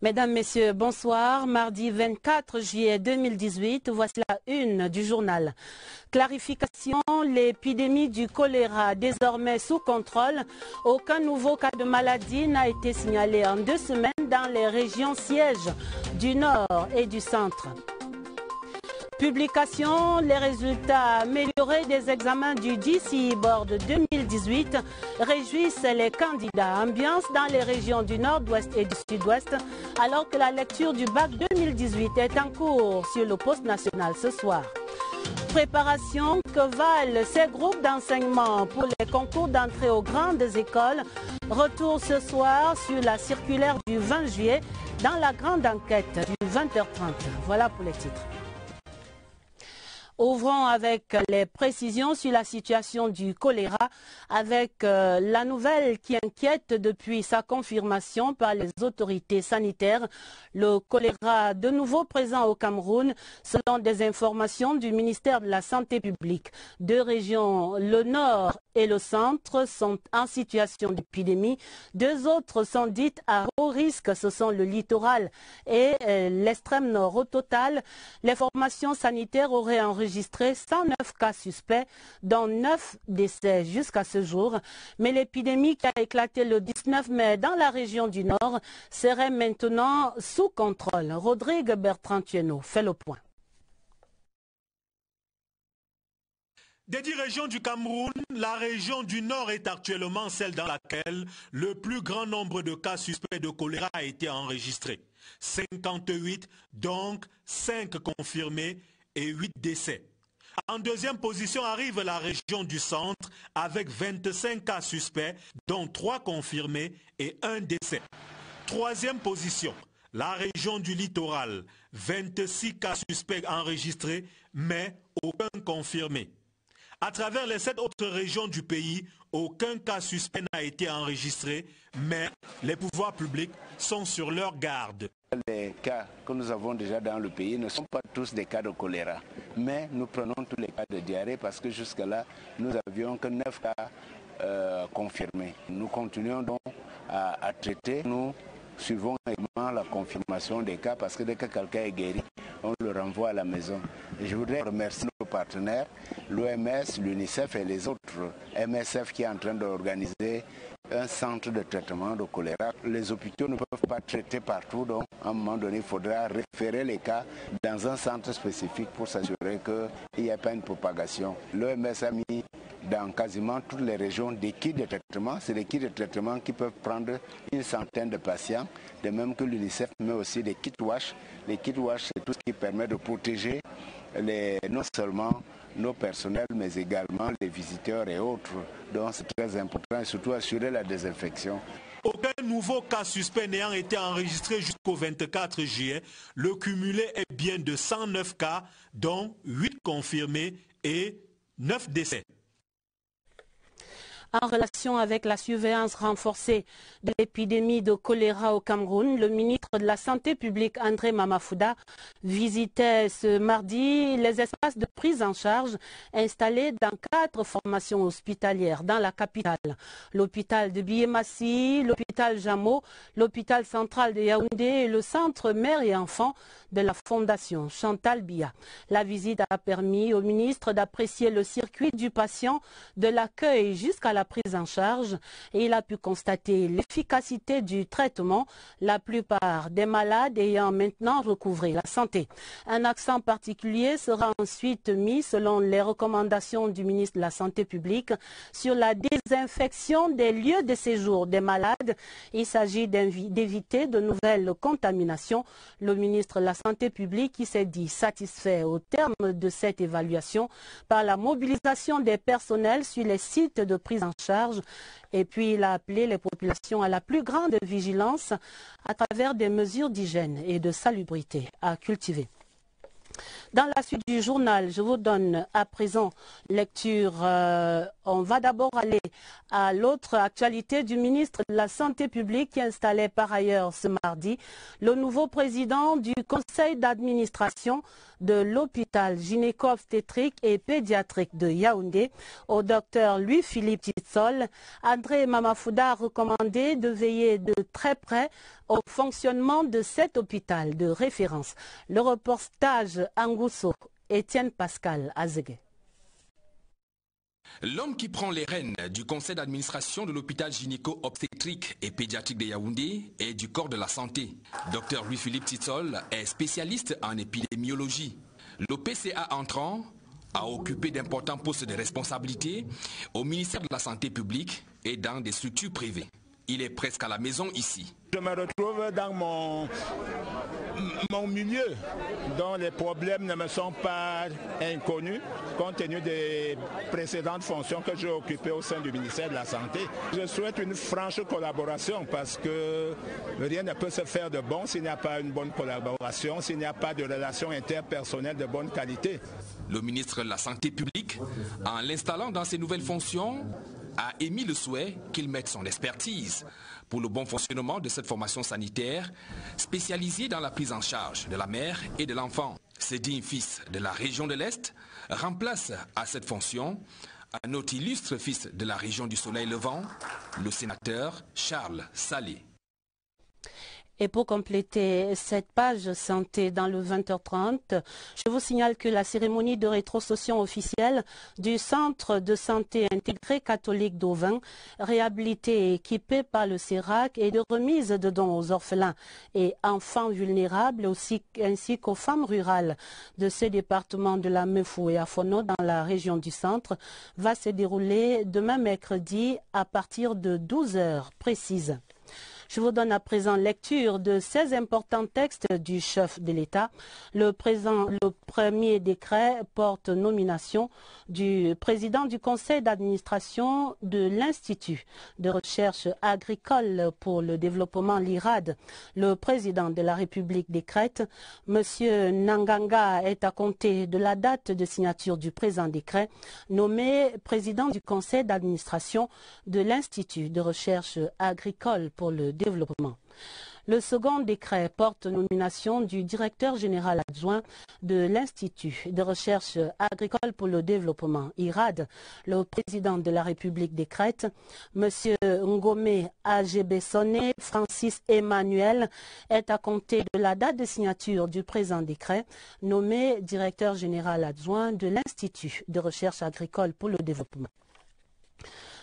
Mesdames, Messieurs, bonsoir. Mardi 24 juillet 2018, voici la une du journal. Clarification, l'épidémie du choléra désormais sous contrôle. Aucun nouveau cas de maladie n'a été signalé en 2 semaines dans les régions sièges du Nord et du Centre. Publication, les résultats améliorés des examens du DCE Board 2018 réjouissent les candidats. Ambiance dans les régions du Nord-Ouest et du Sud-Ouest, alors que la lecture du bac 2018 est en cours sur le poste national ce soir. Préparation, que valent ces groupes d'enseignement pour les concours d'entrée aux grandes écoles? Retour ce soir sur la circulaire du 20 juillet dans la grande enquête du 20h30. Voilà pour les titres. Ouvrons avec les précisions sur la situation du choléra, avec la nouvelle qui inquiète depuis sa confirmation par les autorités sanitaires. Le choléra de nouveau présent au Cameroun, selon des informations du ministère de la Santé publique. 2 régions, le Nord et le Centre, sont en situation d'épidémie. 2 autres sont dites à haut risque, ce sont le littoral et l'extrême nord. Au total, les formations sanitaires auraient enregistré 109 cas suspects, dont 9 décès jusqu'à ce jour. Mais l'épidémie qui a éclaté le 19 mai dans la région du Nord serait maintenant sous contrôle. Rodrigue Bertrand-Tueno fait le point. Des 10 régions du Cameroun, la région du Nord est actuellement celle dans laquelle le plus grand nombre de cas suspects de choléra a été enregistré. 58, donc 5 confirmés et 8 décès. En deuxième position arrive la région du Centre avec 25 cas suspects, dont 3 confirmés et 1 décès. Troisième position, la région du Littoral, 26 cas suspects enregistrés, mais aucun confirmé. À travers les 7 autres régions du pays, aucun cas suspect n'a été enregistré, mais les pouvoirs publics sont sur leur garde. Les cas que nous avons déjà dans le pays ne sont pas tous des cas de choléra, mais nous prenons tous les cas de diarrhée parce que jusque-là, nous n'avions que 9 cas confirmés. Nous continuons donc à traiter. Nous suivons également la confirmation des cas parce que dès que quelqu'un est guéri, on le renvoie à la maison. Et je voudrais remercier nos partenaires, l'OMS, l'UNICEF et les autres, MSF qui est en train d'organiser un centre de traitement de choléra. Les hôpitaux ne peuvent pas traiter partout, donc à un moment donné, il faudra référer les cas dans un centre spécifique pour s'assurer qu'il n'y ait pas une propagation. L'OMS a mis dans quasiment toutes les régions des kits de traitement. C'est des kits de traitement qui peuvent prendre une centaine de patients, de même que l'UNICEF met aussi des kits wash. Les kits wash, c'est tout ce qui permet de protéger non seulement nos personnels, mais également les visiteurs et autres. Donc c'est très important et surtout assurer la désinfection. Aucun nouveau cas suspect n'ayant été enregistré jusqu'au 24 juillet, le cumulé est bien de 109 cas, dont 8 confirmés et 9 décès. En relation avec la surveillance renforcée de l'épidémie de choléra au Cameroun, le ministre de la Santé publique André Mamafouda visitait ce mardi les espaces de prise en charge installés dans 4 formations hospitalières dans la capitale. L'hôpital de Biémassi, l'hôpital Jameau, l'hôpital central de Yaoundé et le centre mère et enfants de la fondation Chantal Biya. La visite a permis au ministre d'apprécier le circuit du patient de l'accueil jusqu'à la prise en charge et il a pu constater l'efficacité du traitement, la plupart des malades ayant maintenant recouvré la santé. Un accent particulier sera ensuite mis, selon les recommandations du ministre de la Santé publique, sur la désinfection des lieux de séjour des malades. Il s'agit d'éviter de nouvelles contaminations. Le ministre de la Santé publique qui s'est dit satisfait au terme de cette évaluation par la mobilisation des personnels sur les sites de prise en charge. Et puis il a appelé les populations à la plus grande vigilance à travers des mesures d'hygiène et de salubrité à cultiver. Dans la suite du journal, je vous donne à présent lecture. On va d'abord aller à l'autre actualité du ministre de la Santé publique qui installait par ailleurs ce mardi le nouveau président du conseil d'administration de l'hôpital gynéco-obstétrique et pédiatrique de Yaoundé au docteur Louis-Philippe Titsol, André Mamafouda a recommandé de veiller de très près au fonctionnement de cet hôpital de référence. Le reportage Angousso, Étienne Pascal Azégué. L'homme qui prend les rênes du conseil d'administration de l'hôpital gynéco-obstétrique et pédiatrique de Yaoundé et du corps de la santé. Dr Louis-Philippe Titsol est spécialiste en épidémiologie. Le PCA entrant a occupé d'importants postes de responsabilité au ministère de la Santé publique et dans des structures privées. Il est presque à la maison ici. Je me retrouve dans mon milieu, dont les problèmes ne me sont pas inconnus, compte tenu des précédentes fonctions que j'ai occupées au sein du ministère de la Santé. Je souhaite une franche collaboration parce que rien ne peut se faire de bon s'il n'y a pas une bonne collaboration, s'il n'y a pas de relations interpersonnelles de bonne qualité. Le ministre de la Santé publique, en l'installant dans ses nouvelles fonctions, a émis le souhait qu'il mette son expertise pour le bon fonctionnement de cette formation sanitaire spécialisée dans la prise en charge de la mère et de l'enfant. Ce digne fils de la région de l'Est remplace à cette fonction un autre illustre fils de la région du Soleil Levant, le sénateur Charles Salé. Et pour compléter cette page santé dans le 20h30, je vous signale que la cérémonie de rétrocession officielle du Centre de santé intégré catholique d'Auvin, réhabilité et équipé par le CERAC, et de remise de dons aux orphelins et enfants vulnérables ainsi qu'aux femmes rurales de ces départements de la Meufou et Afono dans la région du centre va se dérouler demain mercredi à partir de 12h précises. Je vous donne à présent lecture de ces importants textes du chef de l'État. Le premier décret porte nomination du président du conseil d'administration de l'Institut de recherche agricole pour le développement, l'IRAD. Le président de la République décrète. Monsieur Nanganga est à compter de la date de signature du présent décret, nommé président du conseil d'administration de l'Institut de recherche agricole pour le développement. Le second décret porte nomination du directeur général adjoint de l'Institut de recherche agricole pour le développement, IRAD. Le président de la République décrète. Monsieur Ngomé Agebesone Francis Emmanuel est à compter de la date de signature du présent décret, nommé directeur général adjoint de l'Institut de recherche agricole pour le développement.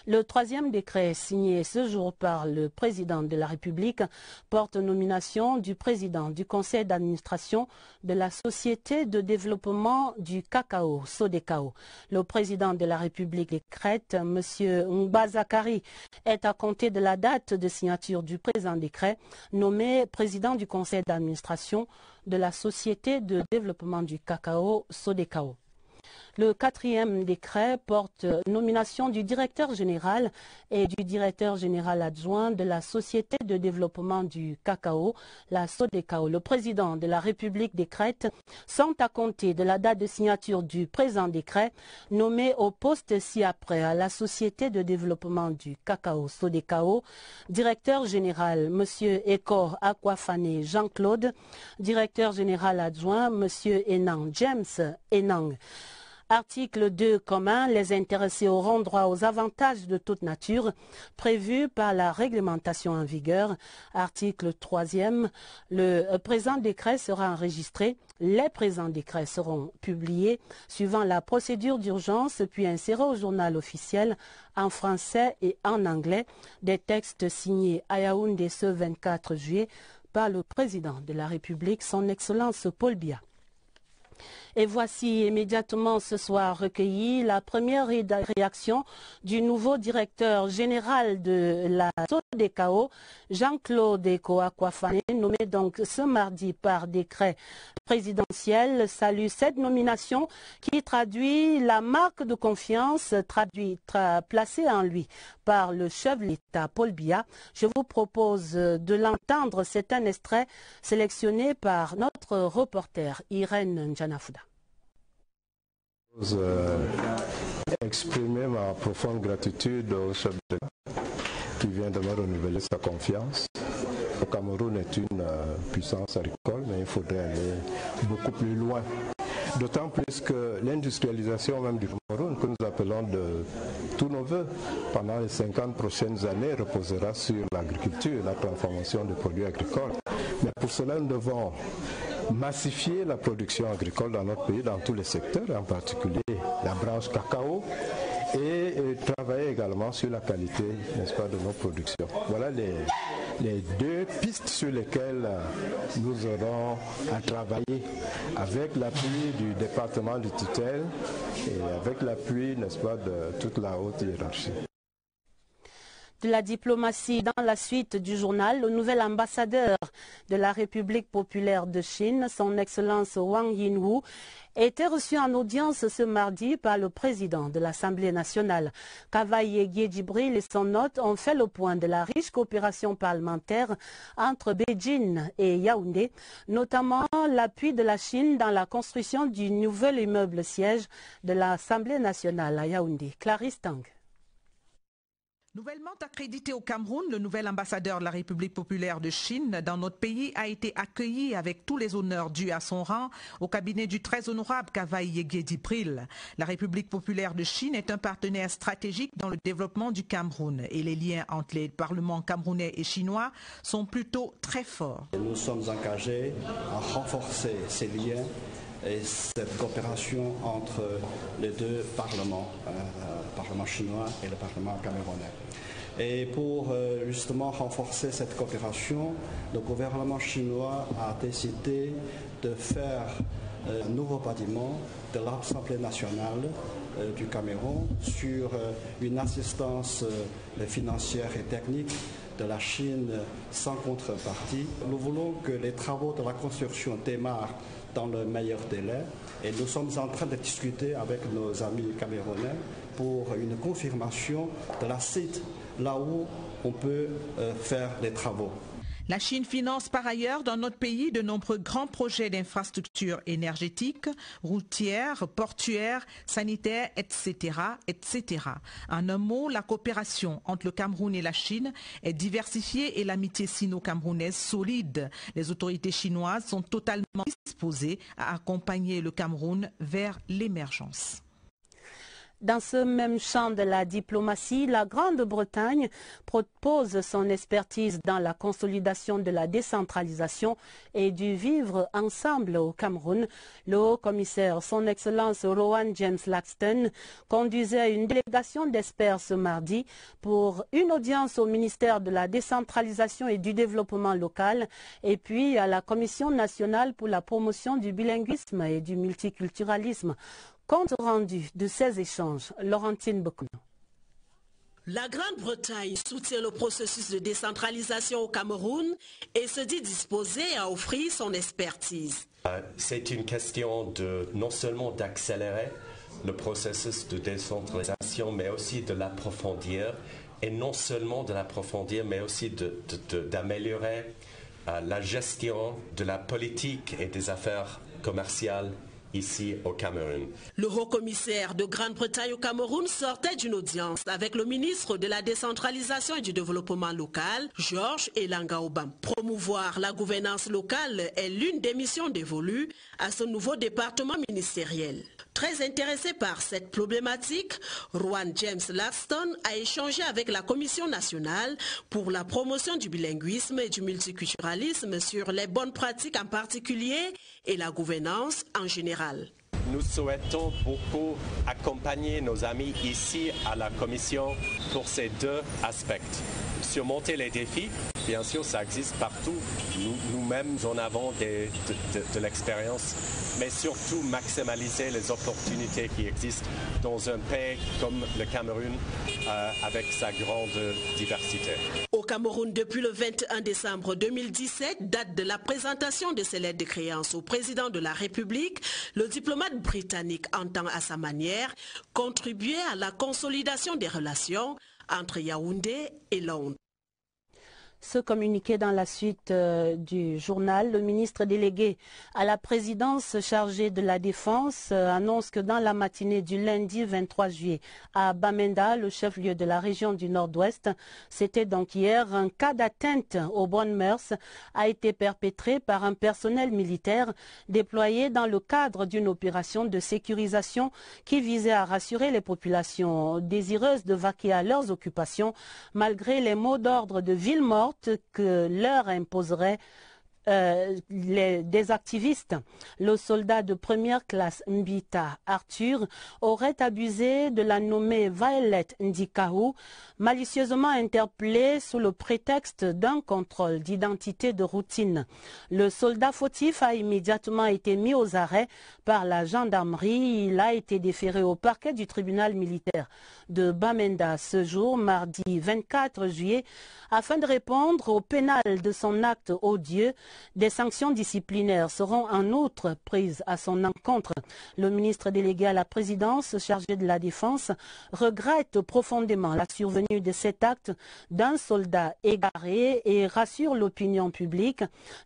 Le troisième décret signé ce jour par le président de la République porte nomination du président du conseil d'administration de la Société de développement du cacao, Sodecao. Le président de la République décrète, M. Mbazakari, est à compter de la date de signature du présent décret, nommé président du conseil d'administration de la Société de développement du cacao, Sodecao. Le quatrième décret porte nomination du directeur général et du directeur général adjoint de la Société de développement du cacao, la Sodecao. Le président de la République décrète sont à compter de la date de signature du présent décret, nommé au poste ci-après à la Société de développement du cacao, Sodecao, directeur général M. Ekor Akwafane Jean-Claude, directeur général adjoint M. Enang James Enang. Article 2 commun, les intéressés auront droit aux avantages de toute nature prévus par la réglementation en vigueur. Article 3e, le présent décret sera enregistré. Les présents décrets seront publiés suivant la procédure d'urgence puis insérés au journal officiel en français et en anglais. Des textes signés à Yaoundé ce 24 juillet par le président de la République, son Excellence Paul Biya. Et voici immédiatement ce soir recueillie la première réaction du nouveau directeur général de la Sodecao, Jean-Claude Akwafane, nommé donc ce mardi par décret présidentiel. Salue cette nomination qui traduit la marque de confiance placée en lui par le chef de l'État, Paul Biya. Je vous propose de l'entendre. C'est un extrait sélectionné par notre reporter Irène Njanafouda. Exprimer ma profonde gratitude au chef de l'État qui vient de me renouveler sa confiance. Le Cameroun est une puissance agricole, mais il faudrait aller beaucoup plus loin. D'autant plus que l'industrialisation même du Cameroun, que nous appelons de tous nos voeux, pendant les 50 prochaines années, reposera sur l'agriculture, la transformation des produits agricoles. Mais pour cela, nous devons massifier la production agricole dans notre pays, dans tous les secteurs, en particulier la branche cacao, et travailler également sur la qualité, n'est-ce pas, de nos productions. Voilà les deux pistes sur lesquelles nous aurons à travailler avec l'appui du département de tutelle et avec l'appui, n'est-ce pas, de toute la haute hiérarchie. De la diplomatie dans la suite du journal, le nouvel ambassadeur de la République populaire de Chine, son Excellence Wang Yinwu, a été reçu en audience ce mardi par le président de l'Assemblée nationale. Kavaïe Djibril et son hôte ont fait le point de la riche coopération parlementaire entre Beijing et Yaoundé, notamment l'appui de la Chine dans la construction du nouvel immeuble siège de l'Assemblée nationale à Yaoundé. Clarisse Tang. Nouvellement accrédité au Cameroun, le nouvel ambassadeur de la République populaire de Chine dans notre pays a été accueilli avec tous les honneurs dus à son rang au cabinet du très honorable Kavaïe Djibril. La République populaire de Chine est un partenaire stratégique dans le développement du Cameroun et les liens entre les parlements camerounais et chinois sont plutôt très forts. Nous sommes engagés à renforcer ces liens et cette coopération entre les deux parlements, le Parlement chinois et le Parlement camerounais. Et pour justement renforcer cette coopération, le gouvernement chinois a décidé de faire un nouveau bâtiment de l'Assemblée nationale du Cameroun sur une assistance financière et technique de la Chine sans contrepartie. Nous voulons que les travaux de la construction démarrent dans le meilleur délai et nous sommes en train de discuter avec nos amis camerounais pour une confirmation de la site là où on peut faire les travaux. La Chine finance par ailleurs dans notre pays de nombreux grands projets d'infrastructures énergétiques, routières, portuaires, sanitaires, etc., etc. En un mot, la coopération entre le Cameroun et la Chine est diversifiée et l'amitié sino-camerounaise solide. Les autorités chinoises sont totalement disposées à accompagner le Cameroun vers l'émergence. Dans ce même champ de la diplomatie, la Grande-Bretagne propose son expertise dans la consolidation de la décentralisation et du vivre ensemble au Cameroun. Le haut-commissaire, son Excellence Rowan James Laxton, conduisait une délégation d'experts ce mardi pour une audience au ministère de la décentralisation et du développement local et puis à la Commission nationale pour la promotion du bilinguisme et du multiculturalisme. Compte rendu de ces échanges, Laurentine Bokouno. La Grande-Bretagne soutient le processus de décentralisation au Cameroun et se dit disposée à offrir son expertise. C'est une question de non seulement d'accélérer le processus de décentralisation, mais aussi de l'approfondir. Et non seulement de l'approfondir, mais aussi d'améliorer la gestion de la politique et des affaires commerciales ici au Cameroun. Le haut-commissaire de Grande-Bretagne au Cameroun sortait d'une audience avec le ministre de la décentralisation et du développement local, Georges Elanga Obam. Promouvoir la gouvernance locale est l'une des missions dévolues à ce nouveau département ministériel. Très intéressé par cette problématique, Rowan James Laxton a échangé avec la Commission nationale pour la promotion du bilinguisme et du multiculturalisme sur les bonnes pratiques en particulier et la gouvernance en général. Nous souhaitons beaucoup accompagner nos amis ici à la Commission pour ces deux aspects. Surmonter les défis, bien sûr, ça existe partout. Nous-mêmes en avons de l'expérience, mais surtout maximaliser les opportunités qui existent dans un pays comme le Cameroun avec sa grande diversité. Au Cameroun, depuis le 21 décembre 2017, date de la présentation de ses lettres de créance au président de la République, le diplomate britannique entend à sa manière contribuer à la consolidation des relations entre Yaoundé et Londres. Ce communiqué dans la suite du journal, le ministre délégué à la présidence chargé de la Défense annonce que dans la matinée du lundi 23 juillet à Bamenda, le chef-lieu de la région du Nord-Ouest, c'était donc hier, un cas d'atteinte aux bonnes mœurs a été perpétré par un personnel militaire déployé dans le cadre d'une opération de sécurisation qui visait à rassurer les populations désireuses de vaquer à leurs occupations malgré les mots d'ordre de ville morte que leur imposerait des activistes. Le soldat de première classe Mbita Arthur aurait abusé de la nommée Violet Ndikaou, malicieusement interpellée sous le prétexte d'un contrôle d'identité de routine. Le soldat fautif a immédiatement été mis aux arrêts par la gendarmerie. Il a été déféré au parquet du tribunal militaire de Bamenda ce jour, mardi 24 juillet, afin de répondre au pénal de son acte odieux. Des sanctions disciplinaires seront en outre prises à son encontre. Le ministre délégué à la présidence chargé de la Défense regrette profondément la survenue de cet acte d'un soldat égaré et rassure l'opinion publique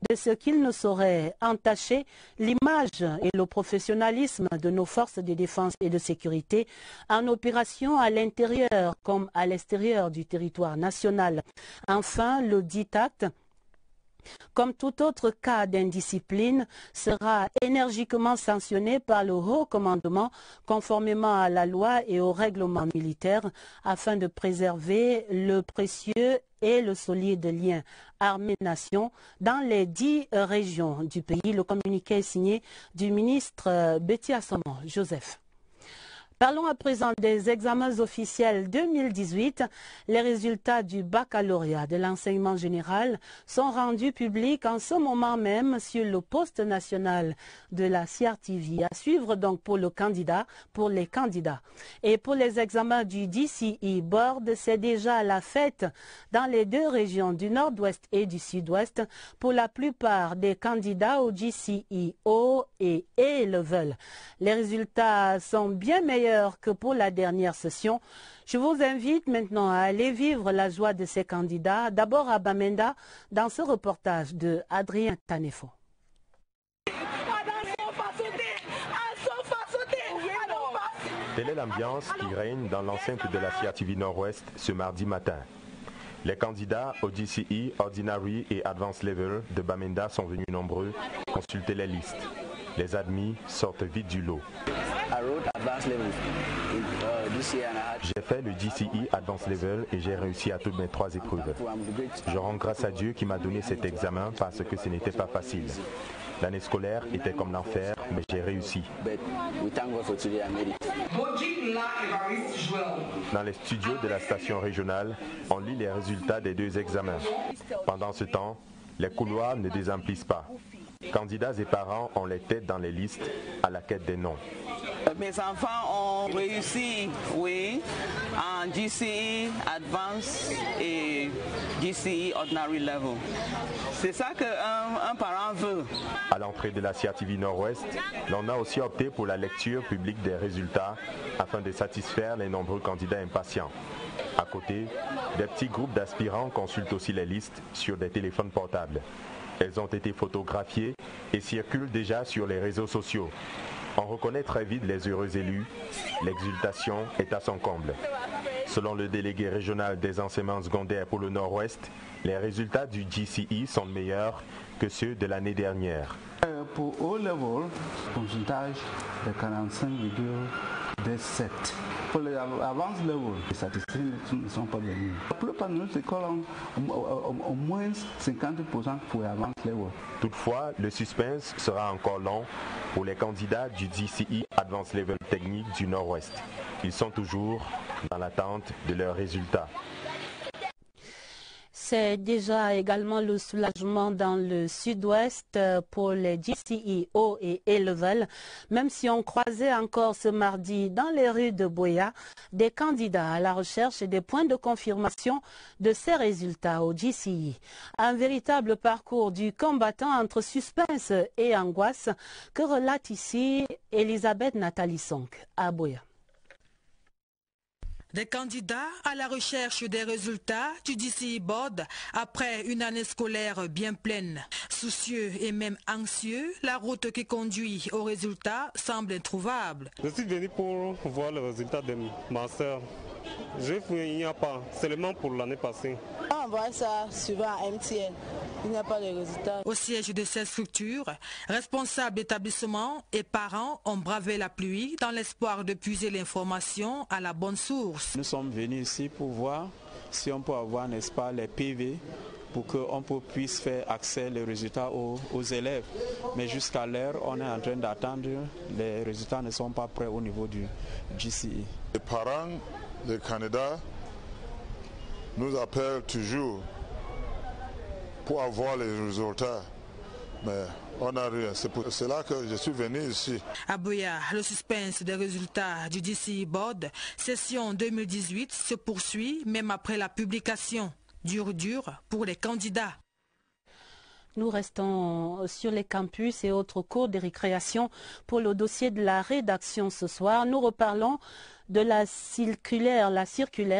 de ce qu'il ne saurait entacher l'image et le professionnalisme de nos forces de défense et de sécurité en opération à l'intérieur comme à l'extérieur du territoire national. Enfin, le dit acte, comme tout autre cas d'indiscipline, sera énergiquement sanctionné par le haut commandement conformément à la loi et au règlement militaire afin de préserver le précieux et le solide lien armée-nation dans les 10 régions du pays. Le communiqué est signé du ministre Betty Assomo Joseph. Parlons à présent des examens officiels 2018. Les résultats du baccalauréat de l'enseignement général sont rendus publics en ce moment même sur le poste national de la CRTV. À suivre donc pour les candidats. Et pour les examens du DCE Board, c'est déjà la fête dans les 2 régions du Nord-Ouest et du Sud-Ouest pour la plupart des candidats au DCE O et A-Level. Les résultats sont bien meilleurs que pour la dernière session. Je vous invite maintenant à aller vivre la joie de ces candidats, d'abord à Bamenda, dans ce reportage de Adrien Tanefo. Telle est l'ambiance qui règne dans l'enceinte de la CRTV Nord-Ouest ce mardi matin. Les candidats au DCE, Ordinary et Advanced Level de Bamenda sont venus nombreux consulter les listes. Les admis sortent vite du lot. J'ai fait le DCE Advanced Level et j'ai réussi à toutes mes 3 épreuves. Je rends grâce à Dieu qui m'a donné cet examen parce que ce n'était pas facile. L'année scolaire était comme l'enfer, mais j'ai réussi. Dans les studios de la station régionale, on lit les résultats des 2 examens. Pendant ce temps, les couloirs ne désemplissent pas. Candidats et parents ont les têtes dans les listes à la quête des noms. Mes enfants ont réussi, oui, en GCE Advanced et GCE Ordinary Level. C'est ça qu'un parent veut. À l'entrée de la CRTV Nord-Ouest, l'on a aussi opté pour la lecture publique des résultats afin de satisfaire les nombreux candidats impatients. À côté, des petits groupes d'aspirants consultent aussi les listes sur des téléphones portables. Elles ont été photographiées et circulent déjà sur les réseaux sociaux. On reconnaît très vite les heureux élus. L'exultation est à son comble. Selon le délégué régional des enseignements secondaires pour le Nord-Ouest, les résultats du GCE sont meilleurs que ceux de l'année dernière. Pour O-Level, pourcentage de 45,17. Pour les Advanced Level, les statistiques ne sont pas venus. La plupart de nos écoles ont au moins 50% pour les Advanced Level. Toutefois, le suspense sera encore long pour les candidats du DCE Advanced Level technique du Nord-Ouest. Ils sont toujours dans l'attente de leurs résultats. C'est déjà également le soulagement dans le sud-ouest pour les DCE O et A-Level, même si on croisait encore ce mardi dans les rues de Buea des candidats à la recherche des points de confirmation de ces résultats au DCE. Un véritable parcours du combattant entre suspense et angoisse que relate ici Elisabeth Nathalie Sonk à Buea. Des candidats à la recherche des résultats du DCI Board après une année scolaire bien pleine. Soucieux et même anxieux, la route qui conduit aux résultats semble introuvable. Je suis venu pour voir le résultat de ma soeur. Il n'y a pas, seulement pour l'année passée. On voit ça souvent à MTN. Il n'y a pas de résultats. Au siège de cette structure, responsables d'établissements et parents ont bravé la pluie dans l'espoir de puiser l'information à la bonne source. Nous sommes venus ici pour voir si on peut avoir, n'est-ce pas, les PV pour qu'on puisse faire accès les résultats aux élèves. Mais jusqu'à l'heure, on est en train d'attendre. Les résultats ne sont pas prêts au niveau du GCE. Les parents des candidats nous appellent toujours pour avoir les résultats, mais on n'a rien. C'est pour cela que je suis venu ici. À Buea, le suspense des résultats du DCI Board, session 2018, se poursuit même après la publication. Dur pour les candidats. Nous restons sur les campus et autres cours de récréation pour le dossier de la rédaction ce soir. Nous reparlons de la circulaire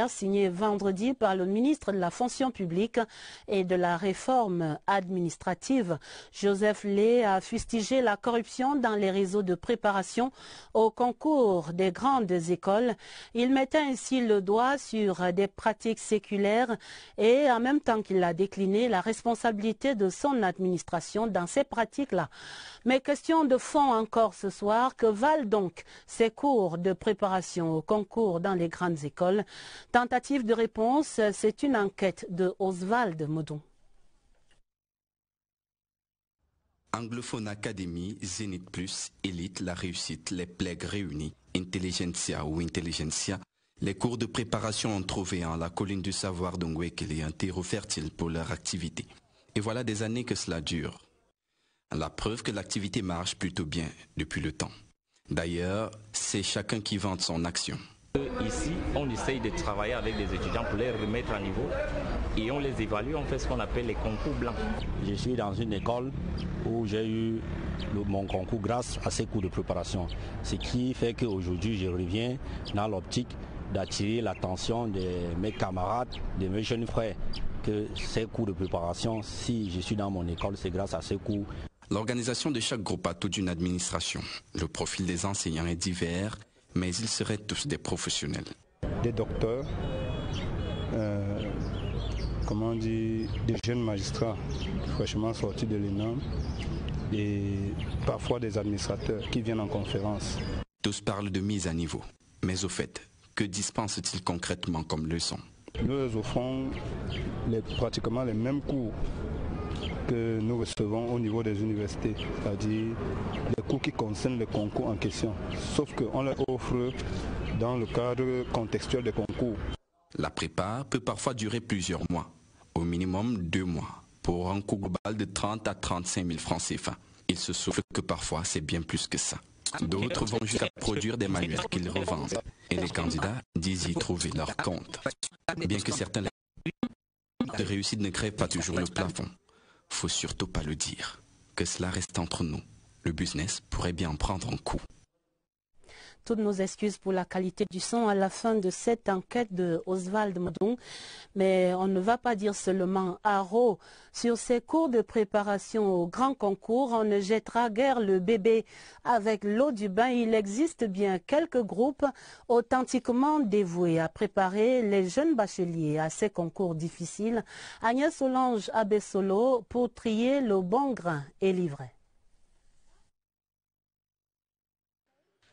signée vendredi par le ministre de la fonction publique et de la réforme administrative. Joseph Lé a fustigé la corruption dans les réseaux de préparation au concours des grandes écoles. Il mettait ainsi le doigt sur des pratiques séculaires et en même temps qu'il a décliné la responsabilité de son administration dans ces pratiques-là. Mais question de fond encore ce soir, que valent donc ces cours de préparation au concours dans les grandes écoles? Tentative de réponse, c'est une enquête de Oswald Modon. Anglophone Academy, Zénith Plus, Élite, la réussite, les plègues réunis, Intelligentsia ou Intelligentsia, les cours de préparation ont trouvé en la colline du savoir d'Ongwekele un terreau fertile pour leur activité. Et voilà des années que cela dure. La preuve que l'activité marche plutôt bien depuis le temps. D'ailleurs, c'est chacun qui vante son action. Ici, on essaye de travailler avec des étudiants pour les remettre à niveau et on les évalue, on fait ce qu'on appelle les concours blancs. Je suis dans une école où j'ai eu mon concours grâce à ces cours de préparation. Ce qui fait qu'aujourd'hui, je reviens dans l'optique d'attirer l'attention de mes camarades, de mes jeunes frères, que ces cours de préparation, si je suis dans mon école, c'est grâce à ces cours. L'organisation de chaque groupe a toute une administration. Le profil des enseignants est divers, mais ils seraient tous des professionnels. Des docteurs, des jeunes magistrats fraîchement sortis de l'ENAM et parfois des administrateurs qui viennent en conférence. Tous parlent de mise à niveau. Mais au fait, que dispensent-ils concrètement comme leçon? Nous offrons pratiquement les mêmes cours que nous recevons au niveau des universités, c'est-à-dire les cours qui concernent les concours en question, sauf qu'on les offre dans le cadre contextuel des concours. La prépa peut parfois durer plusieurs mois, au minimum 2 mois, pour un coût global de 30 à 35 000 francs CFA. Il se souffle que parfois c'est bien plus que ça. D'autres vont jusqu'à produire des manuels qu'ils revendent, et les candidats disent y trouver leur compte. Bien que certains de réussite ne créent pas toujours le plafond. Faut surtout pas le dire. Que cela reste entre nous. Le business pourrait bien en prendre un coup. Toutes nos excuses pour la qualité du son à la fin de cette enquête de Oswald Modon. Mais on ne va pas dire seulement haro. Sur ces cours de préparation au grand concours, on ne jettera guère le bébé avec l'eau du bain. Il existe bien quelques groupes authentiquement dévoués à préparer les jeunes bacheliers à ces concours difficiles. Agnès Solange Abessolo pour trier le bon grain et livrer.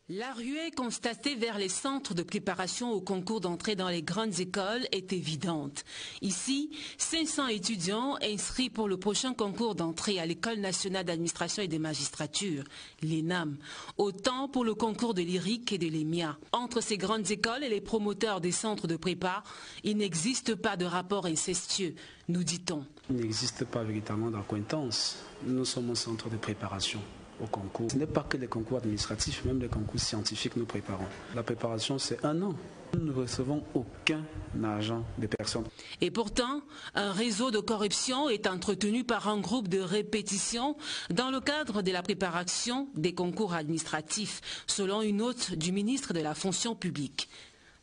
La ruée constatée vers les centres de préparation au concours d'entrée dans les grandes écoles est évidente. Ici, 500 étudiants inscrits pour le prochain concours d'entrée à l'École nationale d'administration et des magistratures, l'ENAM. Autant pour le concours de l'IRIC et de l'EMIA. Entre ces grandes écoles et les promoteurs des centres de prépa, il n'existe pas de rapport incestueux, nous dit-on. Il n'existe pas véritablement d'acquaintance. Nous sommes un centre de préparation au concours. Ce n'est pas que les concours administratifs, même les concours scientifiques nous préparons. La préparation, c'est 1 an. Nous ne recevons aucun argent des personnes. Et pourtant, un réseau de corruption est entretenu par un groupe de répétition dans le cadre de la préparation des concours administratifs, selon une note du ministre de la fonction publique.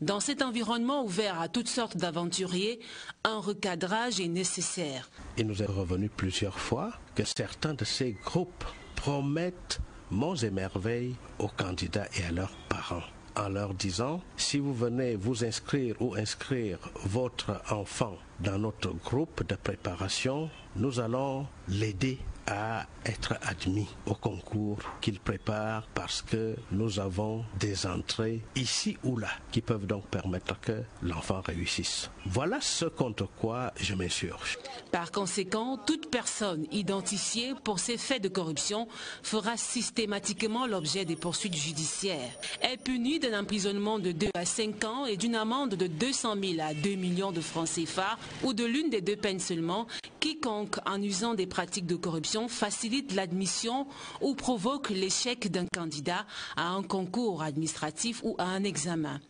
Dans cet environnement ouvert à toutes sortes d'aventuriers, un recadrage est nécessaire. Il nous est revenu plusieurs fois que certains de ces groupes promettent monts et merveilles aux candidats et à leurs parents, en leur disant « si vous venez vous inscrire ou inscrire votre enfant dans notre groupe de préparation, nous allons l'aider à être admis au concours qu'il prépare parce que nous avons des entrées ici ou là qui peuvent donc permettre que l'enfant réussisse. » Voilà ce contre quoi je m'insurge. Par conséquent, toute personne identifiée pour ces faits de corruption fera systématiquement l'objet des poursuites judiciaires. Est punie d'un emprisonnement de 2 à 5 ans et d'une amende de 200 000 à 2 millions de francs CFA ou de l'une des deux peines seulement, quiconque en usant des pratiques de corruption facilite l'admission ou provoque l'échec d'un candidat à un concours administratif ou à un examen.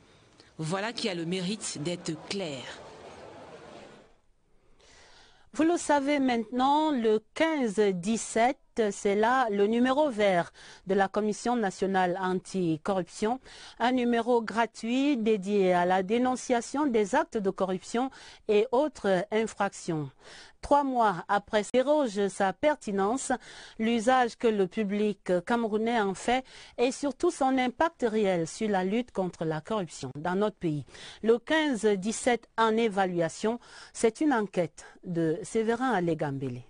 Voilà qui a le mérite d'être clair. Vous le savez maintenant, le 15-17, c'est là le numéro vert de la Commission nationale anticorruption, un numéro gratuit dédié à la dénonciation des actes de corruption et autres infractions. 3 mois après s'éroge sa pertinence, l'usage que le public camerounais en fait et surtout son impact réel sur la lutte contre la corruption dans notre pays. Le 15-17 en évaluation, c'est une enquête de Séverin Alégambélé.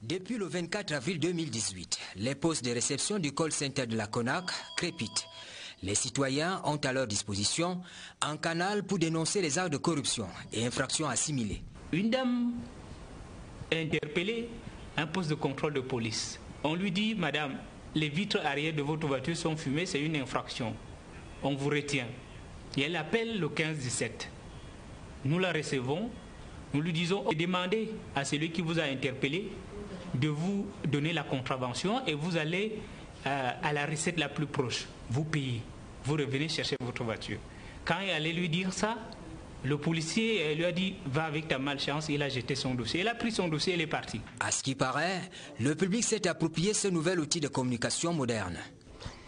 Depuis le 24 avril 2018, les postes de réception du call center de la CONAC crépitent. Les citoyens ont à leur disposition un canal pour dénoncer les actes de corruption et infractions assimilées. Une dame est interpellée à un poste de contrôle de police. On lui dit, madame, les vitres arrière de votre voiture sont fumées, c'est une infraction. On vous retient. Et elle appelle le 15-17. Nous la recevons, nous lui disons, demandez à celui qui vous a interpellé de vous donner la contravention et vous allez à la recette la plus proche. Vous payez, vous revenez chercher votre voiture. Quand elle allait lui dire ça, le policier lui a dit « va avec ta malchance », il a jeté son dossier. Il a pris son dossier et il est parti. À ce qui paraît, le public s'est approprié ce nouvel outil de communication moderne.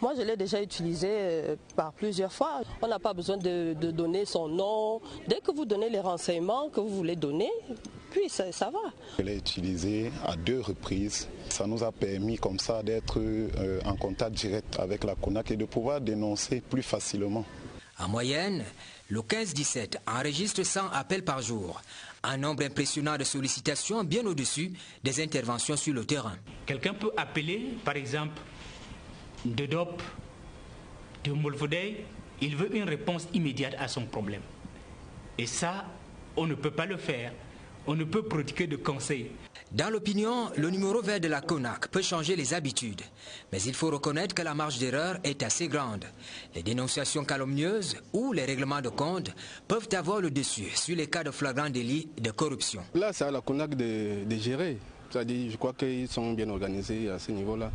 Moi, je l'ai déjà utilisé par plusieurs fois. On n'a pas besoin de donner son nom. Dès que vous donnez les renseignements que vous voulez donner, puis ça va. Je l'ai utilisé à 2 reprises. Ça nous a permis comme ça d'être en contact direct avec la CONAC et de pouvoir dénoncer plus facilement. En moyenne, le 15-17 enregistre 100 appels par jour. Un nombre impressionnant de sollicitations bien au-dessus des interventions sur le terrain. Quelqu'un peut appeler, par exemple, de DOP, de Molvodey, il veut une réponse immédiate à son problème. Et ça, on ne peut pas le faire. On ne peut prodiguer de conseils. Dans l'opinion, le numéro vert de la CONAC peut changer les habitudes. Mais il faut reconnaître que la marge d'erreur est assez grande. Les dénonciations calomnieuses ou les règlements de compte peuvent avoir le dessus sur les cas de flagrant délit de corruption. Là, c'est à la CONAC de gérer. C'est-à-dire, je crois qu'ils sont bien organisés à ce niveau-là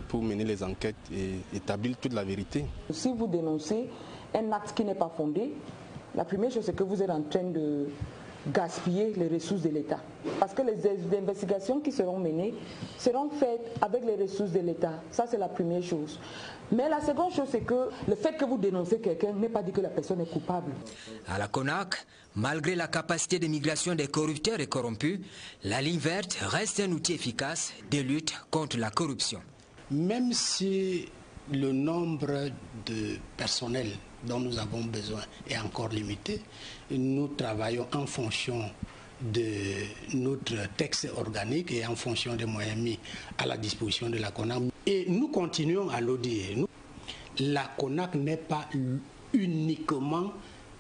pour mener les enquêtes et établir toute la vérité. Si vous dénoncez un acte qui n'est pas fondé, la première chose c'est que vous êtes en train de gaspiller les ressources de l'État. Parce que les investigations qui seront menées seront faites avec les ressources de l'État. Ça, c'est la première chose. Mais la seconde chose, c'est que le fait que vous dénoncez quelqu'un n'est pas dit que la personne est coupable. À la CONAC, malgré la capacité de migration des corrupteurs et corrompus, la ligne verte reste un outil efficace de lutte contre la corruption. Même si le nombre de personnel dont nous avons besoin est encore limité, nous travaillons en fonction de notre texte organique et en fonction des moyens mis à la disposition de la CONAC. Et nous continuons à le dire. La CONAC n'est pas uniquement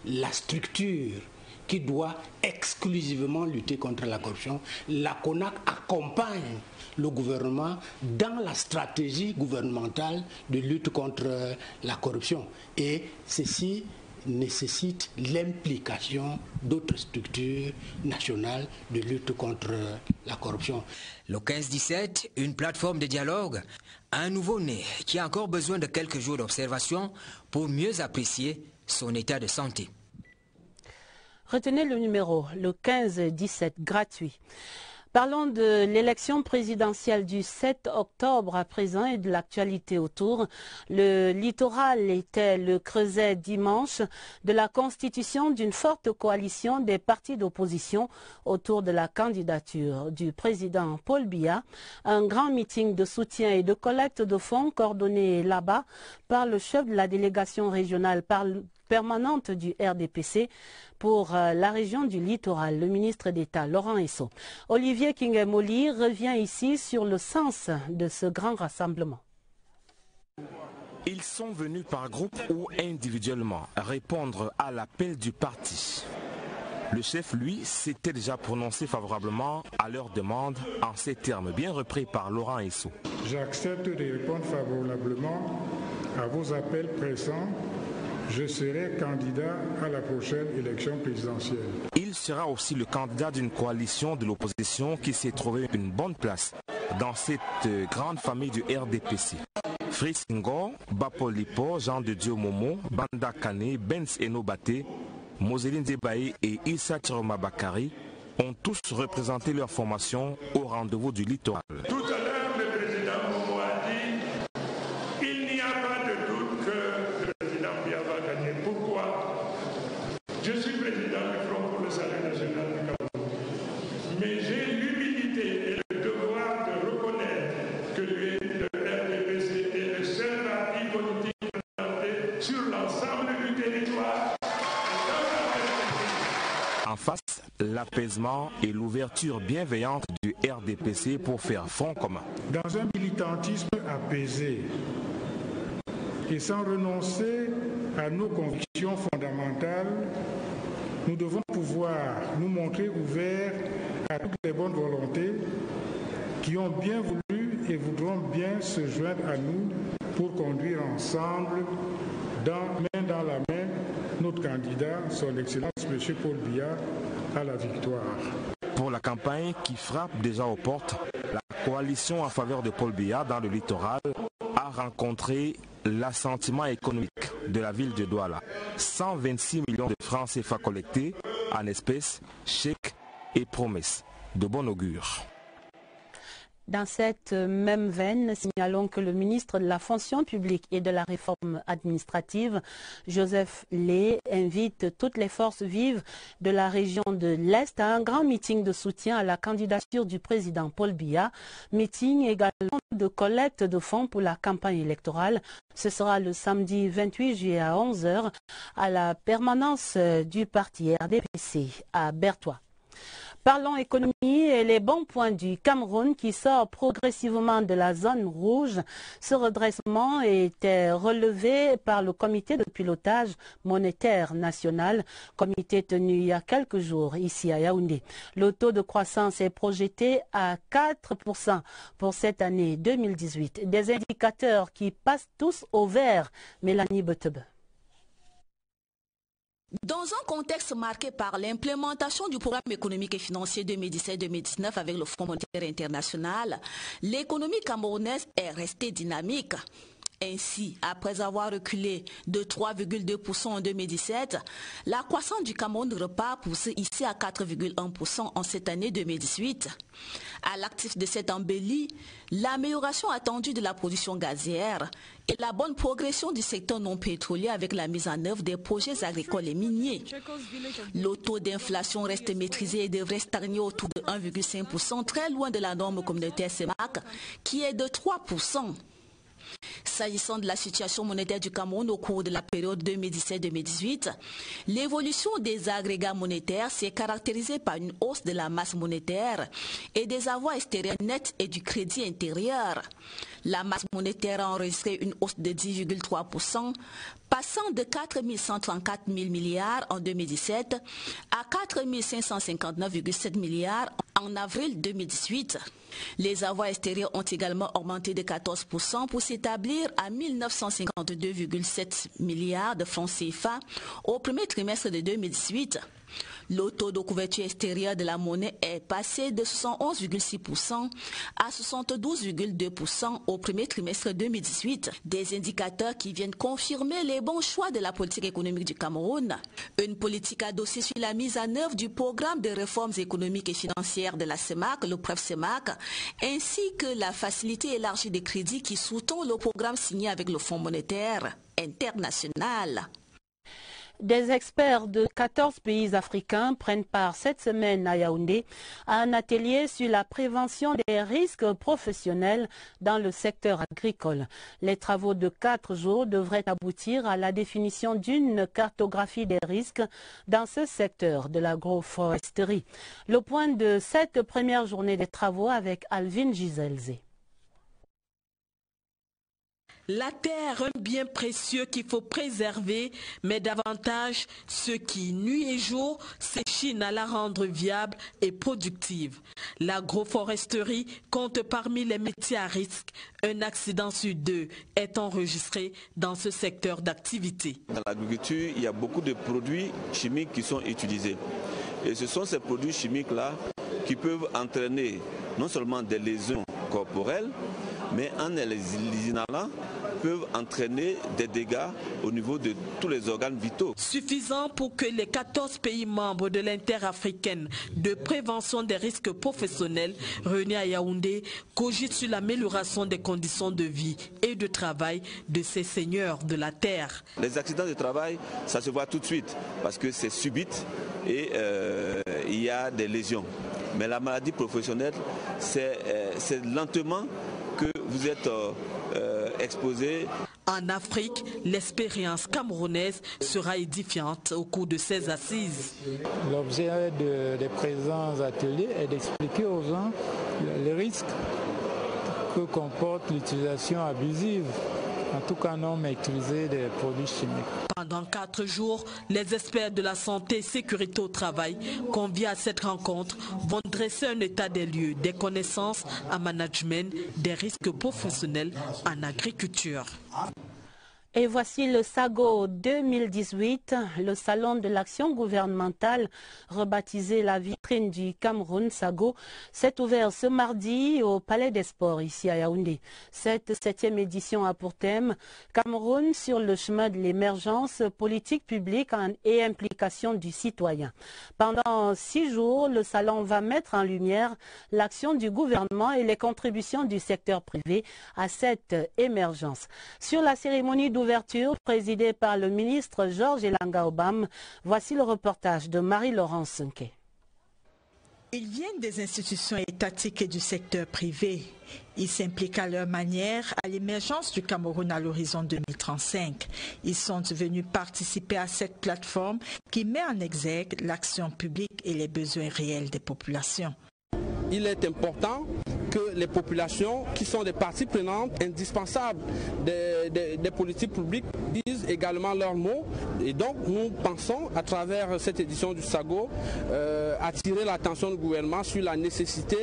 la structure qui doit exclusivement lutter contre la corruption. La CONAC accompagne le gouvernement dans la stratégie gouvernementale de lutte contre la corruption. Et ceci nécessite l'implication d'autres structures nationales de lutte contre la corruption. Le 15-17, une plateforme de dialogue, un nouveau-né qui a encore besoin de quelques jours d'observation pour mieux apprécier son état de santé. Retenez le numéro, le 15-17, gratuit. Parlons de l'élection présidentielle du 7 octobre à présent et de l'actualité autour. Le littoral était le creuset dimanche de la constitution d'une forte coalition des partis d'opposition autour de la candidature du président Paul Biya. Un grand meeting de soutien et de collecte de fonds coordonné là-bas par le chef de la délégation régionale permanente du RDPC pour la région du littoral, le ministre d'État Laurent Esso. Olivier Kingemoli revient ici sur le sens de ce grand rassemblement. Ils sont venus par groupe ou individuellement répondre à l'appel du parti. Le chef, lui, s'était déjà prononcé favorablement à leur demande en ces termes bien repris par Laurent Esso. J'accepte de répondre favorablement à vos appels pressants. Je serai candidat à la prochaine élection présidentielle. Il sera aussi le candidat d'une coalition de l'opposition qui s'est trouvé une bonne place dans cette grande famille du RDPC. Fritz Ngo, Bapolipo, Jean de Dieu Momo, Banda Kane, Benz Enobate, Moseline Zebaï et Issa Chiroma Bakari ont tous représenté leur formation au rendez-vous du littoral. Tout à l'heure, le président Momo a dit qu'il n'y a pas de doute que le président Biya va gagner. Pourquoi? Je suis président du Front pour le salut national du Cameroun. Mais j'ai l'humilité et le devoir de reconnaître que le RDPC est le seul parti politique présenté sur l'ensemble du territoire. En face, l'apaisement et l'ouverture bienveillante du RDPC pour faire front commun. Dans un militantisme apaisé et sans renoncer à nos convictions fondamentales, nous devons pouvoir nous montrer ouverts à toutes les bonnes volontés qui ont bien voulu et voudront bien se joindre à nous pour conduire ensemble, main dans la main, notre candidat, son Excellence M. Paul Biya, à la victoire. Pour la campagne qui frappe déjà aux portes, la coalition en faveur de Paul Biya dans le littoral a rencontré l'assentiment économique de la ville de Douala. 126 millions de francs CFA collectés en espèces, chèques et promesses de bon augure. Dans cette même veine, signalons que le ministre de la Fonction publique et de la Réforme administrative, Joseph Lé, invite toutes les forces vives de la région de l'Est à un grand meeting de soutien à la candidature du président Paul Biya. Meeting également de collecte de fonds pour la campagne électorale. Ce sera le samedi 28 juillet à 11 h à la permanence du parti RDPC à Bertois. Parlons économie et les bons points du Cameroun qui sort progressivement de la zone rouge. Ce redressement était relevé par le comité de pilotage monétaire national, comité tenu il y a quelques jours ici à Yaoundé. Le taux de croissance est projeté à 4% pour cette année 2018. Des indicateurs qui passent tous au vert. Mélanie Betebe. Dans un contexte marqué par l'implémentation du programme économique et financier 2017-2019 avec le Fonds monétaire international, l'économie camerounaise est restée dynamique. Ainsi, après avoir reculé de 3,2% en 2017, la croissance du Cameroun repart poussée ici à 4,1% en cette année 2018. À l'actif de cette embellie, l'amélioration attendue de la production gazière et la bonne progression du secteur non pétrolier avec la mise en œuvre des projets agricoles et miniers. Le taux d'inflation reste maîtrisé et devrait stagner autour de 1,5%, très loin de la norme communautaire CEMAC qui est de 3%. S'agissant de la situation monétaire du Cameroun au cours de la période 2017-2018, l'évolution des agrégats monétaires s'est caractérisée par une hausse de la masse monétaire et des avoirs extérieurs nets et du crédit intérieur. La masse monétaire a enregistré une hausse de 10,3%, passant de 4 134 000 milliards en 2017 à 4 559,7 milliards en avril 2018. Les avoirs extérieurs ont également augmenté de 14% pour s'établir à 1952,7 milliards de francs CFA au premier trimestre de 2018. Le taux de couverture extérieure de la monnaie est passé de 71,6% à 72,2% au premier trimestre 2018. Des indicateurs qui viennent confirmer les bons choix de la politique économique du Cameroun. Une politique adossée sur la mise en œuvre du programme de réformes économiques et financières de la CEMAC, le PREF-CEMAC, ainsi que la facilité élargie des crédits qui sous-tend le programme signé avec le Fonds monétaire international. Des experts de 14 pays africains prennent part cette semaine à Yaoundé à un atelier sur la prévention des risques professionnels dans le secteur agricole. Les travaux de 4 jours devraient aboutir à la définition d'une cartographie des risques dans ce secteur de l'agroforesterie. Le point de cette première journée des travaux avec Alvin Giselze. La terre, un bien précieux qu'il faut préserver, mais davantage ce qui, nuit et jour, s'échine à la rendre viable et productive. L'agroforesterie compte parmi les métiers à risque. Un accident sur 2 est enregistré dans ce secteur d'activité. Dans l'agriculture, il y a beaucoup de produits chimiques qui sont utilisés. Et ce sont ces produits chimiques-là qui peuvent entraîner non seulement des lésions corporelles, mais en les inhalant, peuvent entraîner des dégâts au niveau de tous les organes vitaux. Suffisant pour que les 14 pays membres de l'interafricaine de prévention des risques professionnels réunis à Yaoundé cogitent sur l'amélioration des conditions de vie et de travail de ces seigneurs de la terre. Les accidents de travail, ça se voit tout de suite parce que c'est subite et il y a des lésions. Mais la maladie professionnelle, c'est lentement que vous êtes exposé. En Afrique, l'expérience camerounaise sera édifiante au cours de ces assises. L'objet des présents ateliers est d'expliquer aux gens les risques que comporte l'utilisation abusive, en tout cas non maîtrisée, des produits chimiques. Pendant 4 jours, les experts de la santé et sécurité au travail conviés à cette rencontre vont dresser un état des lieux, des connaissances en management, des risques professionnels en agriculture. Et voici le SAGO 2018, le salon de l'action gouvernementale, rebaptisé la vitrine du Cameroun SAGO, s'est ouvert ce mardi au Palais des Sports ici à Yaoundé. Cette 7e édition a pour thème Cameroun sur le chemin de l'émergence, politique publique et implication du citoyen. Pendant 6 jours, le salon va mettre en lumière l'action du gouvernement et les contributions du secteur privé à cette émergence. Sur la cérémonie d'ouverture présidée par le ministre Georges Elanga Obam. Voici le reportage de Marie-Laurence Sunke. Ils viennent des institutions étatiques et du secteur privé. Ils s'impliquent à leur manière à l'émergence du Cameroun à l'horizon 2035. Ils sont venus participer à cette plateforme qui met en exergue l'action publique et les besoins réels des populations. Il est important que les populations, qui sont des parties prenantes indispensables des politiques publiques, disent également leurs mots. Et donc nous pensons, à travers cette édition du SAGO, attirer l'attention du gouvernement sur la nécessité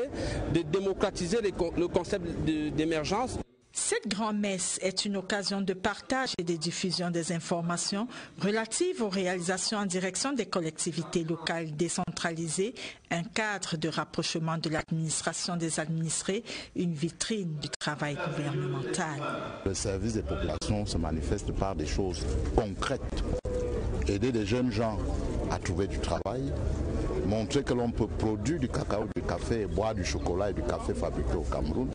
de démocratiser le concept d'émergence. Cette grand-messe est une occasion de partage et de diffusion des informations relatives aux réalisations en direction des collectivités locales décentralisées, un cadre de rapprochement de l'administration des administrés, une vitrine du travail gouvernemental. Le service des populations se manifeste par des choses concrètes. Aider des jeunes gens à trouver du travail, montrer que l'on peut produire du cacao, du café, boire du chocolat et du café fabriqué au Cameroun,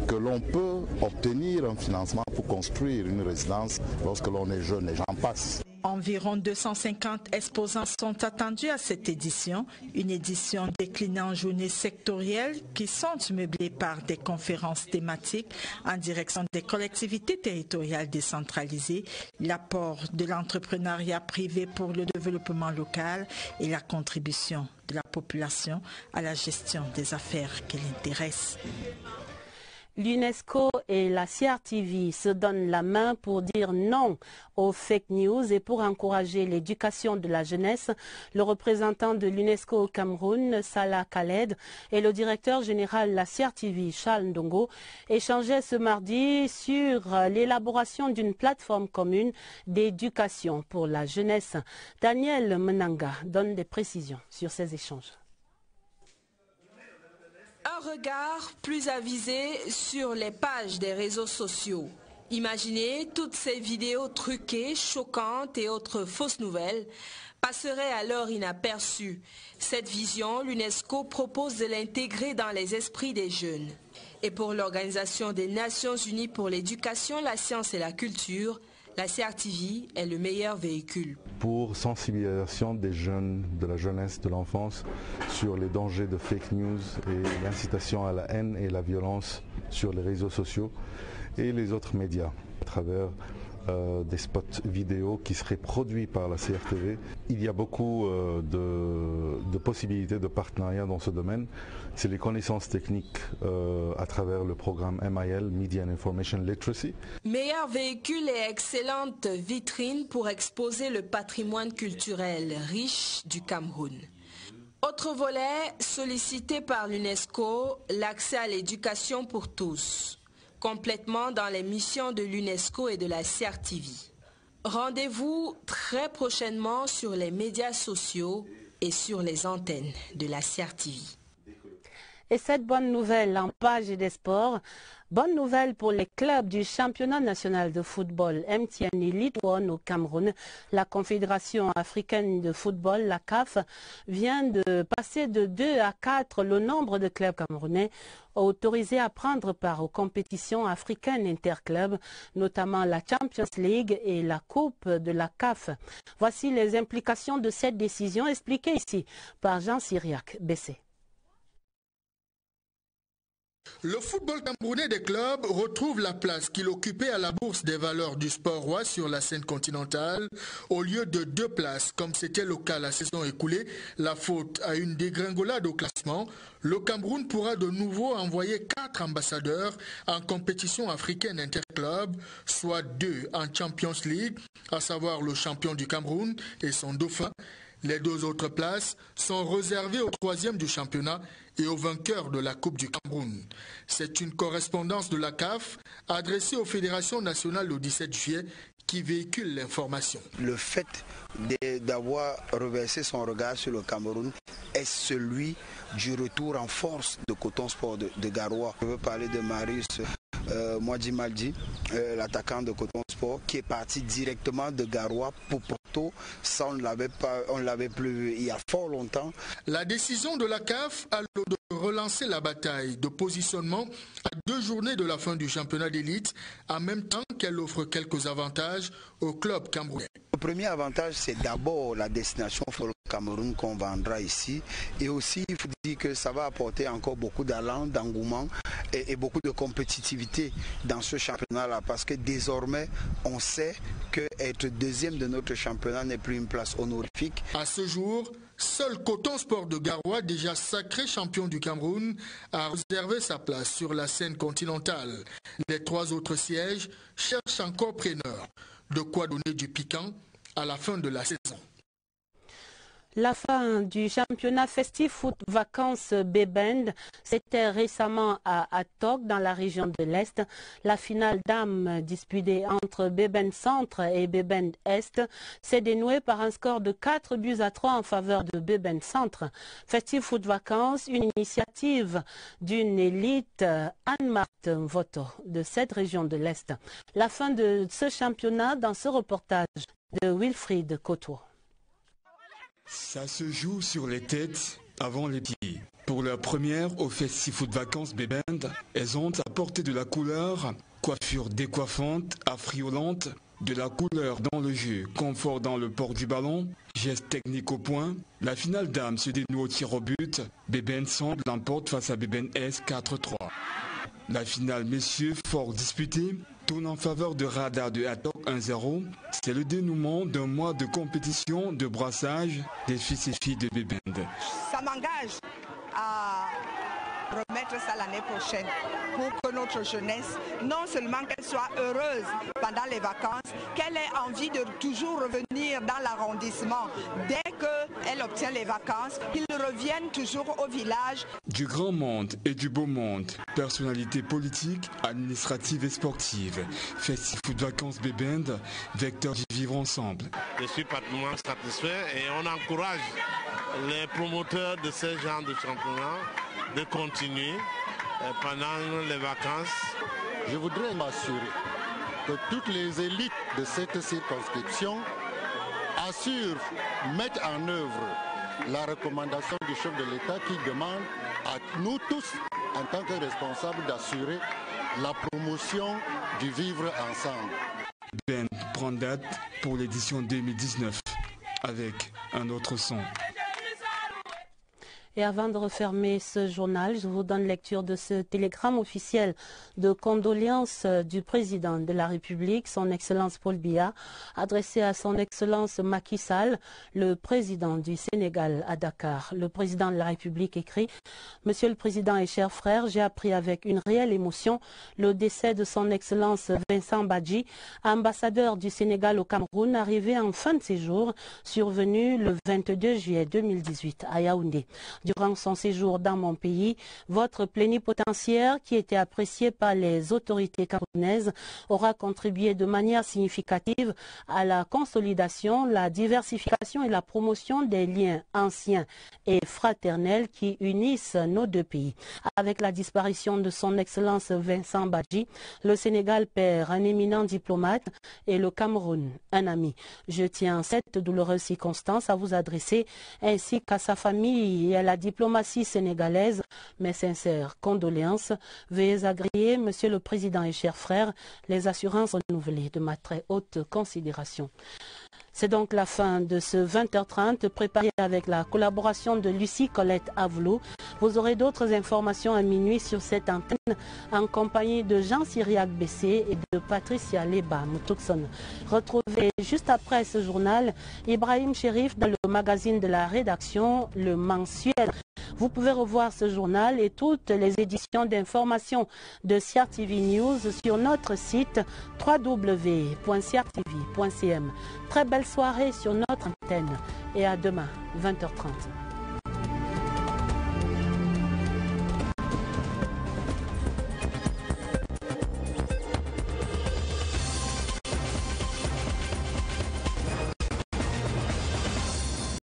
que l'on peut obtenir un financement pour construire une résidence lorsque l'on est jeune et j'en passe. Environ 250 exposants sont attendus à cette édition, une édition déclinée en journées sectorielles qui sont meublées par des conférences thématiques en direction des collectivités territoriales décentralisées, l'apport de l'entrepreneuriat privé pour le développement local et la contribution de la population à la gestion des affaires qui l'intéressent. L'UNESCO et la CRTV se donnent la main pour dire non aux fake news et pour encourager l'éducation de la jeunesse. Le représentant de l'UNESCO au Cameroun, Salah Khaled, et le directeur général de la CRTV, Charles Ndongo, échangeaient ce mardi sur l'élaboration d'une plateforme commune d'éducation pour la jeunesse. Daniel Menanga donne des précisions sur ces échanges. Un regard plus avisé sur les pages des réseaux sociaux. Imaginez toutes ces vidéos truquées, choquantes et autres fausses nouvelles passeraient alors inaperçues. Cette vision, l'UNESCO propose de l'intégrer dans les esprits des jeunes. Et pour l'Organisation des Nations Unies pour l'éducation, la science et la culture, la CRTV est le meilleur véhicule. Pour sensibilisation des jeunes, de la jeunesse, de l'enfance sur les dangers de fake news et l'incitation à la haine et la violence sur les réseaux sociaux et les autres médias à travers des spots vidéo qui seraient produits par la CRTV. Il y a beaucoup de possibilités de partenariat dans ce domaine. C'est les connaissances techniques à travers le programme MIL, Media and Information Literacy. Meilleur véhicule et excellente vitrine pour exposer le patrimoine culturel riche du Cameroun. Autre volet sollicité par l'UNESCO, l'accès à l'éducation pour tous, complètement dans les missions de l'UNESCO et de la CRTV. Rendez-vous très prochainement sur les médias sociaux et sur les antennes de la CRTV. Et cette bonne nouvelle en page des sports, bonne nouvelle pour les clubs du championnat national de football MTN Elite One au Cameroun. La Confédération africaine de football, la CAF, vient de passer de 2 à 4 le nombre de clubs camerounais autorisés à prendre part aux compétitions africaines interclubs, notamment la Champions League et la Coupe de la CAF. Voici les implications de cette décision expliquées ici par Jean Syriac, BC. Le football camerounais des clubs retrouve la place qu'il occupait à la bourse des valeurs du sport roi sur la scène continentale, au lieu de 2 places, comme c'était le cas la saison écoulée. La faute à une dégringolade au classement, le Cameroun pourra de nouveau envoyer 4 ambassadeurs en compétition africaine interclub, soit 2 en Champions League, à savoir le champion du Cameroun et son dauphin. Les 2 autres places sont réservées au 3e du championnat et au vainqueur de la Coupe du Cameroun. C'est une correspondance de la CAF adressée aux fédérations nationales le 17 juillet qui véhicule l'information. Le fait d'avoir reversé son regard sur le Cameroun est celui du retour en force de Coton Sport de Garoua. Je veux parler de Marius Mwadji Maldi, l'attaquant de Coton Sport, qui est parti directement de Garoua pour Porto. Ça, on ne l'avait plus vu il y a fort longtemps. La décision de la CAF a le de relancer la bataille de positionnement à 2 journées de la fin du championnat d'élite, en même temps qu'elle offre quelques avantages au club camerounais. Le premier avantage, c'est d'abord la destination pour le Cameroun qu'on vendra ici. Et aussi, il faut dire que ça va apporter encore beaucoup d'allant, d'engouement et beaucoup de compétitivité dans ce championnat-là. Parce que désormais, on sait qu'être 2e de notre championnat n'est plus une place honorifique. À ce jour, seul Coton Sport de Garoua, déjà sacré champion du Cameroun, a réservé sa place sur la scène continentale. Les 3 autres sièges cherchent encore preneur. De quoi donner du piquant à la fin de la saison. La fin du championnat festif foot vacances B-Band, c'était récemment à Atok dans la région de l'Est. La finale dames disputée entre B-Band Centre et B-Band Est s'est dénouée par un score de 4-3 en faveur de B-Band Centre. Festif foot vacances, une initiative d'une élite Anne-Marthe Voto de cette région de l'Est. La fin de ce championnat dans ce reportage de Wilfried Cotour. Ça se joue sur les têtes avant les pieds. Pour la première au Festif Foot Vacances B-Band, elles ont apporté de la couleur, coiffure décoiffante, affriolante, de la couleur dans le jeu, confort dans le port du ballon, gestes techniques au point. La finale dame se dénoue au tir au but. B-Band Centre l'emporte face à B-Band S 4-3. La finale messieurs, fort disputée, tourne en faveur de Radar de Atok 1-0. C'est le dénouement d'un mois de compétition de brassage des fils et filles de B-Band. Ça m'engage à remettre ça l'année prochaine pour que notre jeunesse, non seulement qu'elle soit heureuse pendant les vacances, qu'elle ait envie de toujours revenir dans l'arrondissement dès qu'elle obtient les vacances, qu'ils reviennent toujours au village. Du grand monde et du beau monde, personnalités politiques, administratives et sportives, Festifoot Vacances Bébende, vecteur du vivre ensemble. Je suis particulièrement satisfait et on encourage les promoteurs de ce genre de championnat de continuer pendant les vacances. Je voudrais m'assurer que toutes les élites de cette circonscription mettent en œuvre la recommandation du chef de l'État qui demande à nous tous, en tant que responsables, d'assurer la promotion du vivre ensemble. Ben prend date pour l'édition 2019 avec un autre son. Et avant de refermer ce journal, je vous donne lecture de ce télégramme officiel de condoléances du président de la République, son Excellence Paul Biya, adressé à son Excellence Macky Sall, le président du Sénégal à Dakar. Le président de la République écrit « Monsieur le Président et chers frères, j'ai appris avec une réelle émotion le décès de son Excellence Vincent Badji, ambassadeur du Sénégal au Cameroun, arrivé en fin de séjour, survenu le 22 juillet 2018 à Yaoundé. Durant son séjour dans mon pays, votre plénipotentiaire, qui était apprécié par les autorités camerounaises, aura contribué de manière significative à la consolidation, la diversification et la promotion des liens anciens et fraternels qui unissent nos deux pays. Avec la disparition de son Excellence Vincent Badji, le Sénégal perd un éminent diplomate et le Cameroun un ami. Je tiens en cette douloureuse circonstance à vous adresser ainsi qu'à sa famille et à la diplomatie sénégalaise mes sincères condoléances. Veuillez agréer, Monsieur le Président et chers frères, les assurances renouvelées de ma très haute considération. C'est donc la fin de ce 20h30 préparé avec la collaboration de Lucie Colette Avlou. Vous aurez d'autres informations à minuit sur cette antenne en compagnie de Jean-Cyriac Bessé et de Patricia Leba Moutoukson. Retrouvez juste après ce journal Ibrahim Chérif dans le magazine de la rédaction, le mensuel. Vous pouvez revoir ce journal et toutes les éditions d'information de CRTV News sur notre site www.crtv.cm. Très belle soirée sur notre antenne et à demain, 20h30.